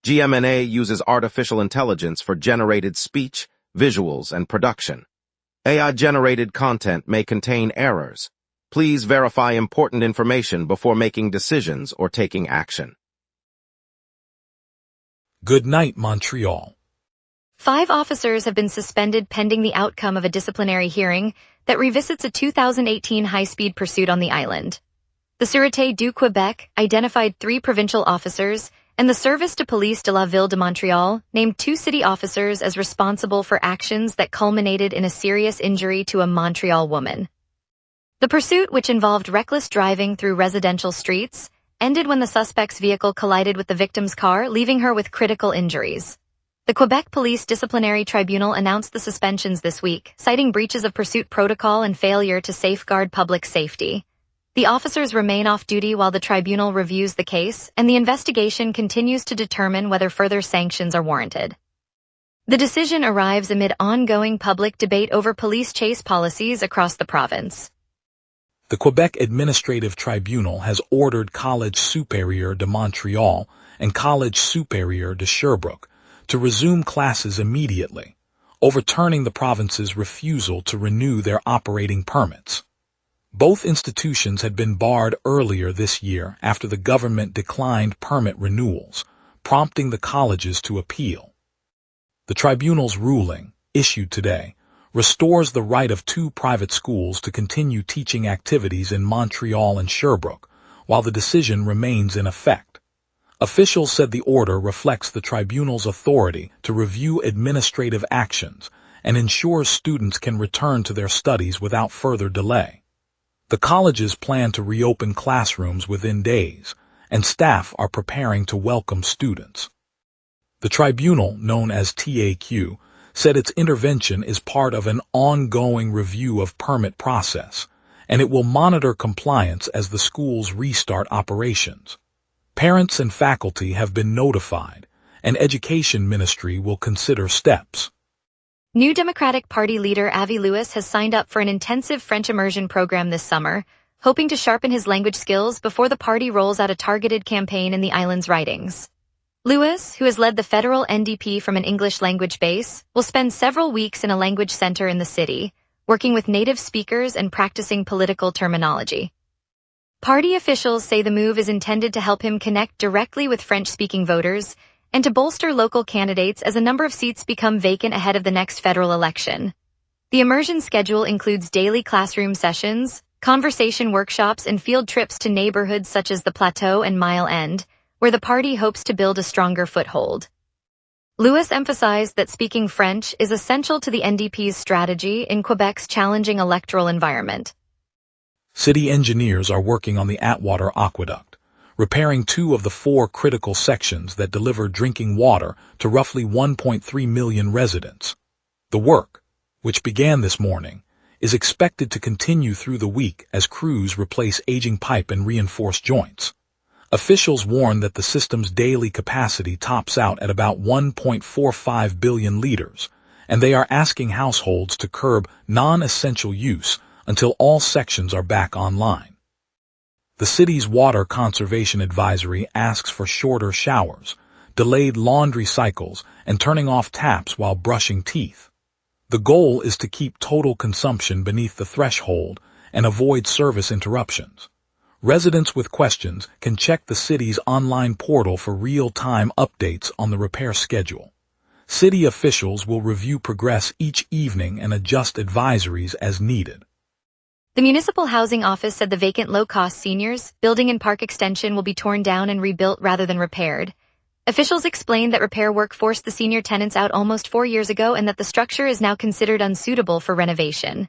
GMNA uses artificial intelligence for generated speech, visuals, and production. AI-generated content may contain errors. Please verify important information before making decisions or taking action. Good night, Montreal. 5 officers have been suspended pending the outcome of a disciplinary hearing that revisits a 2018 high-speed pursuit on the island. The Sûreté du Québec identified 3 provincial officers, and the Service de Police de la Ville de Montreal named 2 city officers as responsible for actions that culminated in a serious injury to a Montreal woman. The pursuit, which involved reckless driving through residential streets, ended when the suspect's vehicle collided with the victim's car, leaving her with critical injuries. The Quebec Police Disciplinary Tribunal announced the suspensions this week, citing breaches of pursuit protocol and failure to safeguard public safety. The officers remain off duty while the tribunal reviews the case, and the investigation continues to determine whether further sanctions are warranted. The decision arrives amid ongoing public debate over police chase policies across the province. The Quebec Administrative Tribunal has ordered Collège Supérieur de Montreal and Collège Supérieur de Sherbrooke to resume classes immediately, overturning the province's refusal to renew their operating permits. Both institutions had been barred earlier this year after the government declined permit renewals, prompting the colleges to appeal. The tribunal's ruling, issued today, restores the right of 2 private schools to continue teaching activities in Montreal and Sherbrooke, while the decision remains in effect. Officials said the order reflects the tribunal's authority to review administrative actions and ensures students can return to their studies without further delay. The colleges plan to reopen classrooms within days, and staff are preparing to welcome students. The tribunal, known as TAQ, said its intervention is part of an ongoing review of permit process, and it will monitor compliance as the schools restart operations. Parents and faculty have been notified, and Education Ministry will consider steps. New Democratic Party leader Avi Lewis has signed up for an intensive French immersion program this summer, hoping to sharpen his language skills before the party rolls out a targeted campaign in the island's ridings. Lewis, who has led the federal NDP from an English language base, will spend several weeks in a language center in the city, working with native speakers and practicing political terminology. Party officials say the move is intended to help him connect directly with French-speaking voters and to bolster local candidates as a number of seats become vacant ahead of the next federal election. The immersion schedule includes daily classroom sessions, conversation workshops, and field trips to neighborhoods such as the Plateau and Mile End, where the party hopes to build a stronger foothold. Lewis emphasized that speaking French is essential to the NDP's strategy in Quebec's challenging electoral environment. City engineers are working on the Atwater Aqueduct, repairing 2 of the 4 critical sections that deliver drinking water to roughly 1.3 million residents. The work, which began this morning, is expected to continue through the week as crews replace aging pipe and reinforce joints. Officials warn that the system's daily capacity tops out at about 1.45 billion liters, and they are asking households to curb non-essential use until all sections are back online. The city's water conservation advisory asks for shorter showers, delayed laundry cycles, and turning off taps while brushing teeth. The goal is to keep total consumption beneath the threshold and avoid service interruptions. Residents with questions can check the city's online portal for real-time updates on the repair schedule. City officials will review progress each evening and adjust advisories as needed. The Municipal Housing Office said the vacant low-cost seniors building and park extension will be torn down and rebuilt rather than repaired. Officials explained that repair work forced the senior tenants out almost 4 years ago and that the structure is now considered unsuitable for renovation.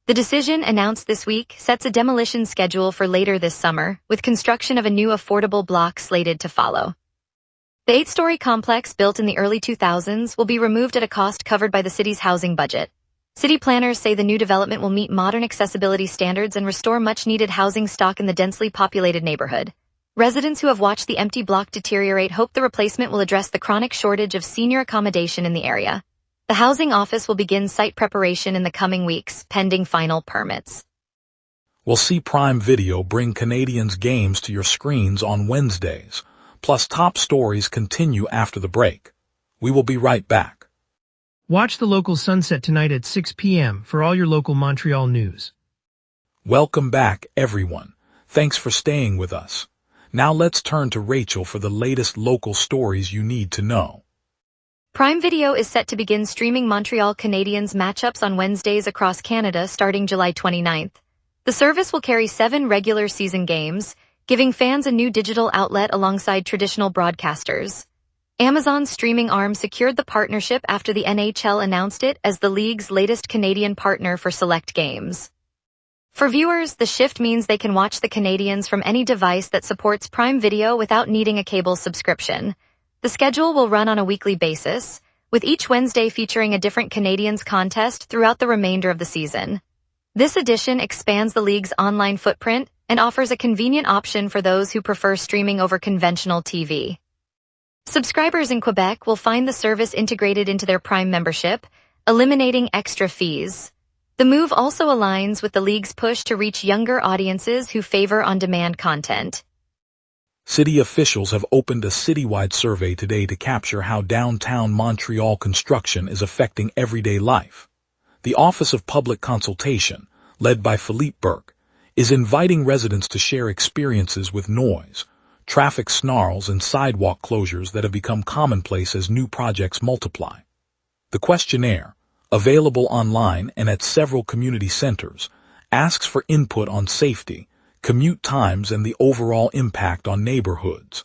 The decision, announced this week, sets a demolition schedule for later this summer, with construction of a new affordable block slated to follow. The 8-story complex, built in the early 2000s, will be removed at a cost covered by the city's housing budget. City planners say the new development will meet modern accessibility standards and restore much-needed housing stock in the densely populated neighborhood. Residents who have watched the empty block deteriorate hope the replacement will address the chronic shortage of senior accommodation in the area. The housing office will begin site preparation in the coming weeks, pending final permits. Will see Prime Video bring Canadians games to your screens on Wednesdays, plus top stories continue after the break. We will be right back. Watch the local sunset tonight at 6 p.m. for all your local Montreal news. Welcome back, everyone. Thanks for staying with us. Now let's turn to Rachel for the latest local stories you need to know. Prime Video is set to begin streaming Montreal Canadiens matchups on Wednesdays across Canada starting July 29th. The service will carry 7 regular season games, giving fans a new digital outlet alongside traditional broadcasters. Amazon's streaming arm secured the partnership after the NHL announced it as the league's latest Canadian partner for select games. For viewers, the shift means they can watch the Canadiens from any device that supports Prime Video without needing a cable subscription. The schedule will run on a weekly basis, with each Wednesday featuring a different Canadiens contest throughout the remainder of the season. This edition expands the league's online footprint and offers a convenient option for those who prefer streaming over conventional TV. Subscribers in Quebec will find the service integrated into their Prime membership, eliminating extra fees. The move also aligns with the league's push to reach younger audiences who favor on-demand content. City officials have opened a citywide survey today to capture how downtown Montreal construction is affecting everyday life. The Office of Public Consultation, led by Philippe Burke, is inviting residents to share experiences with noise, traffic snarls, and sidewalk closures that have become commonplace as new projects multiply. The questionnaire, available online and at several community centers, asks for input on safety, commute times, and the overall impact on neighborhoods.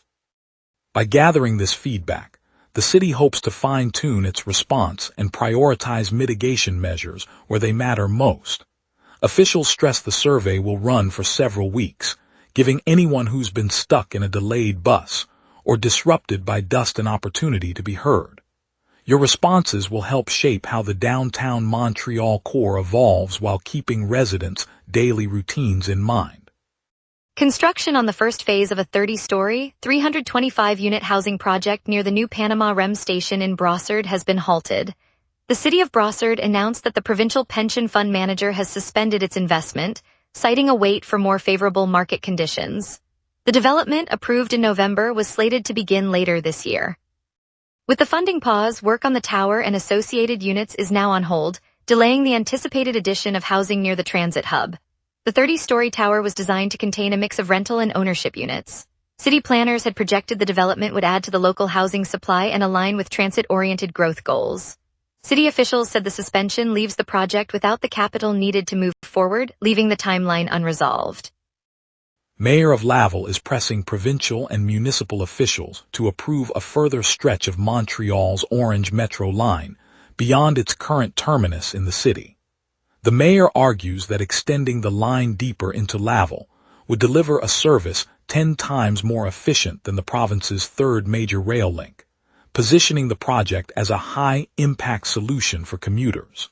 By gathering this feedback, the city hopes to fine-tune its response and prioritize mitigation measures where they matter most. Officials stress the survey will run for several weeks, giving anyone who's been stuck in a delayed bus or disrupted by dust an opportunity to be heard. Your responses will help shape how the downtown Montreal core evolves while keeping residents' daily routines in mind. Construction on the first phase of a 30-story, 325-unit housing project near the new Panama REM station in Brossard has been halted. The city of Brossard announced that the provincial pension fund manager has suspended its investment, citing a wait for more favorable market conditions. The development, approved in November, was slated to begin later this year. With the funding pause, work on the tower and associated units is now on hold, delaying the anticipated addition of housing near the transit hub. The 30-story tower was designed to contain a mix of rental and ownership units. City planners had projected the development would add to the local housing supply and align with transit-oriented growth goals. City officials said the suspension leaves the project without the capital needed to move forward, leaving the timeline unresolved. Mayor of Laval is pressing provincial and municipal officials to approve a further stretch of Montreal's Orange Metro line beyond its current terminus in the city. The mayor argues that extending the line deeper into Laval would deliver a service 10 times more efficient than the province's third major rail link, positioning the project as a high-impact solution for commuters.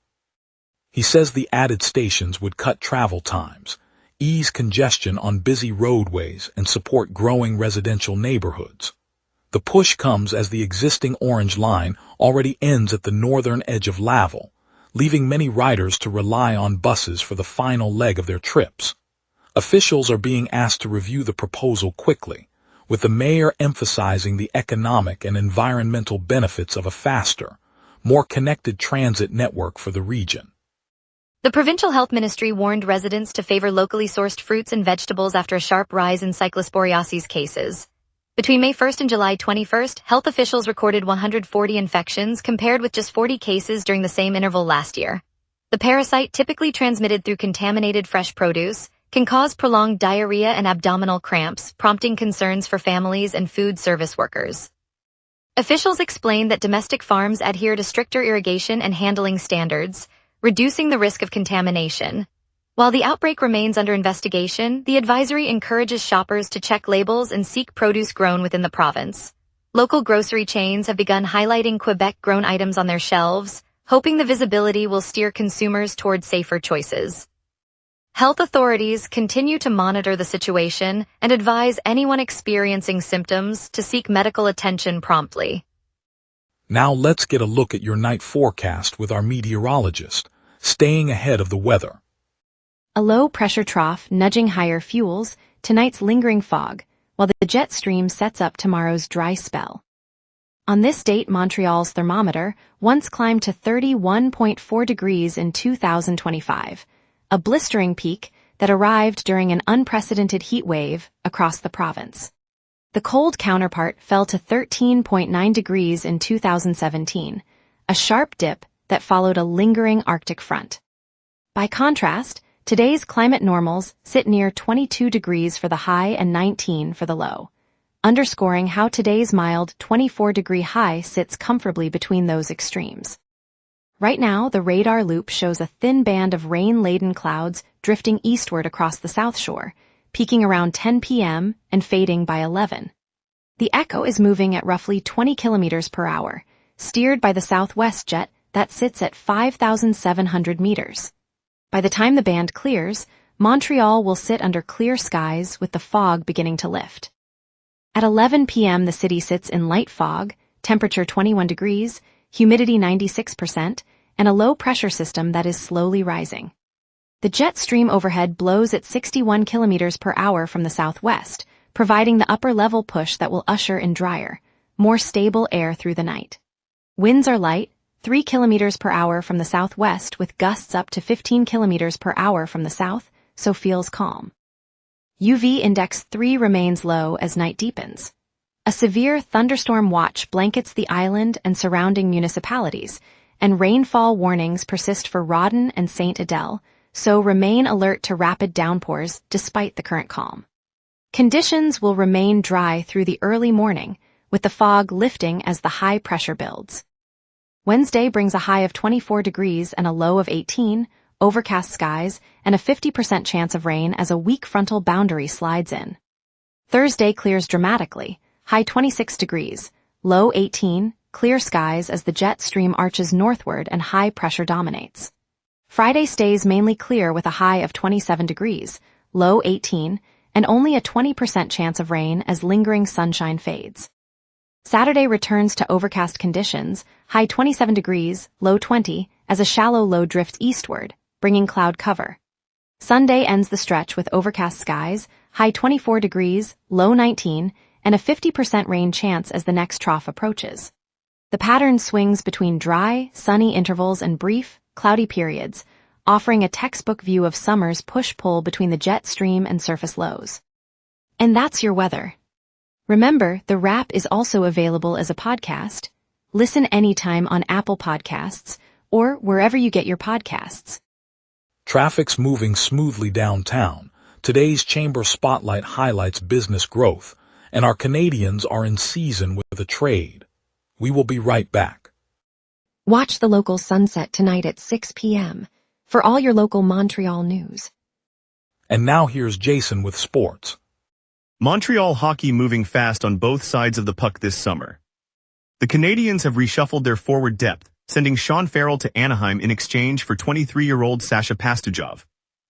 He says the added stations would cut travel times, ease congestion on busy roadways, and support growing residential neighborhoods. The push comes as the existing Orange Line already ends at the northern edge of Laval, leaving many riders to rely on buses for the final leg of their trips. Officials are being asked to review the proposal quickly, with the mayor emphasizing the economic and environmental benefits of a faster, more connected transit network for the region. The Provincial Health Ministry warned residents to favor locally sourced fruits and vegetables after a sharp rise in cyclosporiasis cases. Between May 1st and July 21st, health officials recorded 140 infections compared with just 40 cases during the same interval last year. The parasite, typically transmitted through contaminated fresh produce, can cause prolonged diarrhea and abdominal cramps, prompting concerns for families and food service workers. Officials explained that domestic farms adhere to stricter irrigation and handling standards, reducing the risk of contamination. While the outbreak remains under investigation, the advisory encourages shoppers to check labels and seek produce grown within the province. Local grocery chains have begun highlighting Quebec-grown items on their shelves, hoping the visibility will steer consumers toward safer choices. Health authorities continue to monitor the situation and advise anyone experiencing symptoms to seek medical attention promptly. Now let's get a look at your night forecast with our meteorologist, staying ahead of the weather. A low-pressure trough nudging higher fuels tonight's lingering fog, while the jet stream sets up tomorrow's dry spell. On this date, Montreal's thermometer once climbed to 31.4 degrees in 2025, a blistering peak that arrived during an unprecedented heat wave across the province. The cold counterpart fell to 13.9 degrees in 2017, a sharp dip that followed a lingering Arctic front. By contrast, today's climate normals sit near 22 degrees for the high and 19 for the low, underscoring how today's mild 24-degree high sits comfortably between those extremes. Right now, the radar loop shows a thin band of rain-laden clouds drifting eastward across the South Shore, peaking around 10 p.m. and fading by 11. The Echo is moving at roughly 20 kilometers per hour, steered by the southwest jet that sits at 5,700 meters. By the time the band clears, Montreal will sit under clear skies with the fog beginning to lift. At 11 p.m. the city sits in light fog, temperature 21 degrees, humidity 96%, and a low-pressure system that is slowly rising. The jet stream overhead blows at 61 kilometers per hour from the southwest, providing the upper-level push that will usher in drier, more stable air through the night. Winds are light, 3 kilometers per hour from the southwest with gusts up to 15 kilometers per hour from the south, so feels calm. UV index 3 remains low as night deepens. A severe thunderstorm watch blankets the island and surrounding municipalities, and rainfall warnings persist for Rawdon and St. Adèle, so remain alert to rapid downpours despite the current calm. Conditions will remain dry through the early morning, with the fog lifting as the high pressure builds. Wednesday brings a high of 24 degrees and a low of 18, overcast skies, and a 50% chance of rain as a weak frontal boundary slides in. Thursday clears dramatically, high 26 degrees, low 18, clear skies as the jet stream arches northward and high pressure dominates. Friday stays mainly clear with a high of 27 degrees, low 18, and only a 20% chance of rain as lingering sunshine fades. Saturday returns to overcast conditions, high 27 degrees, low 20, as a shallow low drifts eastward, bringing cloud cover. Sunday ends the stretch with overcast skies, high 24 degrees, low 19, and a 50% rain chance as the next trough approaches. The pattern swings between dry, sunny intervals and brief, cloudy periods, offering a textbook view of summer's push-pull between the jet stream and surface lows. And that's your weather. Remember, the wrap is also available as a podcast. Listen anytime on Apple Podcasts or wherever you get your podcasts. Traffic's moving smoothly downtown. Today's Chamber Spotlight highlights business growth, and our Canadians are in season with the trade. We will be right back. Watch the local sunset tonight at 6 p.m. for all your local Montreal news. And now here's Jason with sports. Montreal hockey moving fast on both sides of the puck this summer. The Canadiens have reshuffled their forward depth, sending Sean Farrell to Anaheim in exchange for 23-year-old Sasha Pastujov.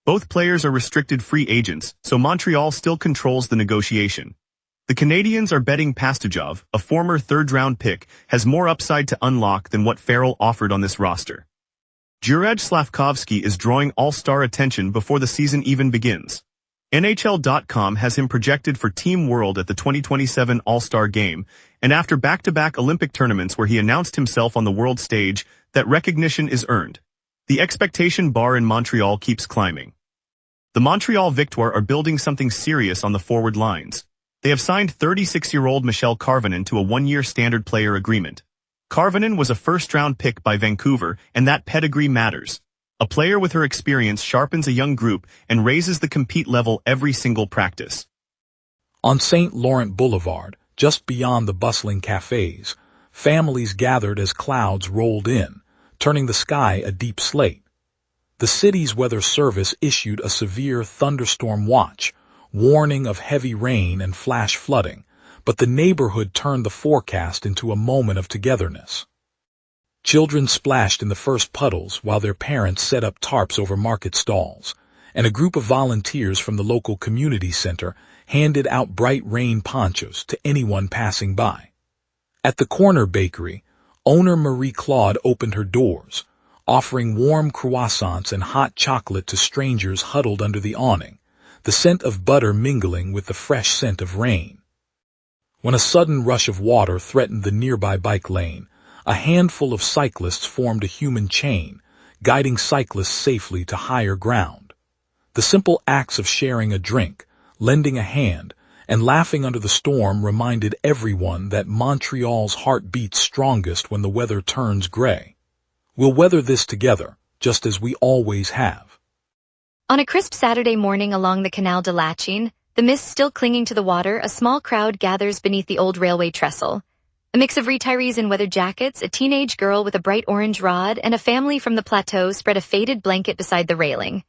Both players are restricted free agents, so Montreal still controls the negotiation. The Canadiens are betting Pastujov, a former third-round pick, has more upside to unlock than what Farrell offered on this roster. Juraj Slavkovsky is drawing all-star attention before the season even begins. NHL.com has him projected for Team World at the 2027 All-Star Game, and after back-to-back Olympic tournaments where he announced himself on the world stage, that recognition is earned. The expectation bar in Montreal keeps climbing. The Montreal Victoire are building something serious on the forward lines. They have signed 36-year-old Michelle Carvinen to a one-year standard player agreement. Carvinen was a first-round pick by Vancouver, and that pedigree matters. A player with her experience sharpens a young group and raises the compete level every single practice. On St. Laurent Boulevard, just beyond the bustling cafes, families gathered as clouds rolled in, turning the sky a deep slate. The city's weather service issued a severe thunderstorm watch, warning of heavy rain and flash flooding, but the neighborhood turned the forecast into a moment of togetherness. Children splashed in the first puddles while their parents set up tarps over market stalls, and a group of volunteers from the local community center handed out bright rain ponchos to anyone passing by. At the corner bakery, owner Marie Claude opened her doors, offering warm croissants and hot chocolate to strangers huddled under the awning, the scent of butter mingling with the fresh scent of rain. When a sudden rush of water threatened the nearby bike lane, a handful of cyclists formed a human chain, guiding cyclists safely to higher ground. The simple acts of sharing a drink, lending a hand, and laughing under the storm reminded everyone that Montreal's heart beats strongest when the weather turns gray. We'll weather this together, just as we always have. On a crisp Saturday morning along the Canal de Lachine, the mist still clinging to the water, a small crowd gathers beneath the old railway trestle. A mix of retirees in weather jackets, a teenage girl with a bright orange rod, and a family from the plateau spread a faded blanket beside the railing.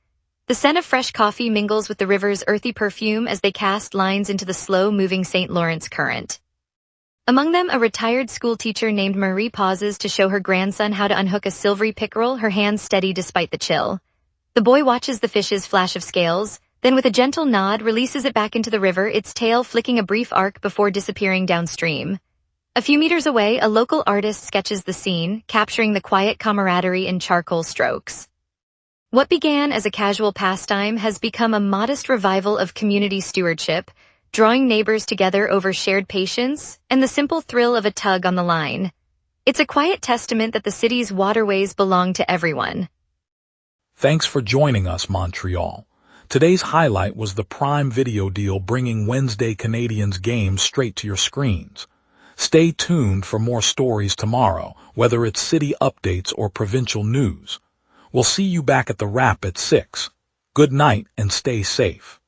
The scent of fresh coffee mingles with the river's earthy perfume as they cast lines into the slow-moving St. Lawrence current. Among them, a retired schoolteacher named Marie pauses to show her grandson how to unhook a silvery pickerel, her hands steady despite the chill. The boy watches the fish's flash of scales, then with a gentle nod releases it back into the river, its tail flicking a brief arc before disappearing downstream. A few meters away, a local artist sketches the scene, capturing the quiet camaraderie in charcoal strokes. What began as a casual pastime has become a modest revival of community stewardship, drawing neighbors together over shared patience and the simple thrill of a tug on the line. It's a quiet testament that the city's waterways belong to everyone. Thanks for joining us, Montreal. Today's highlight was the Prime Video deal bringing Wednesday Canadiens games straight to your screens. Stay tuned for more stories tomorrow, whether it's city updates or provincial news. We'll see you back at the wrap at 6. Good night and stay safe.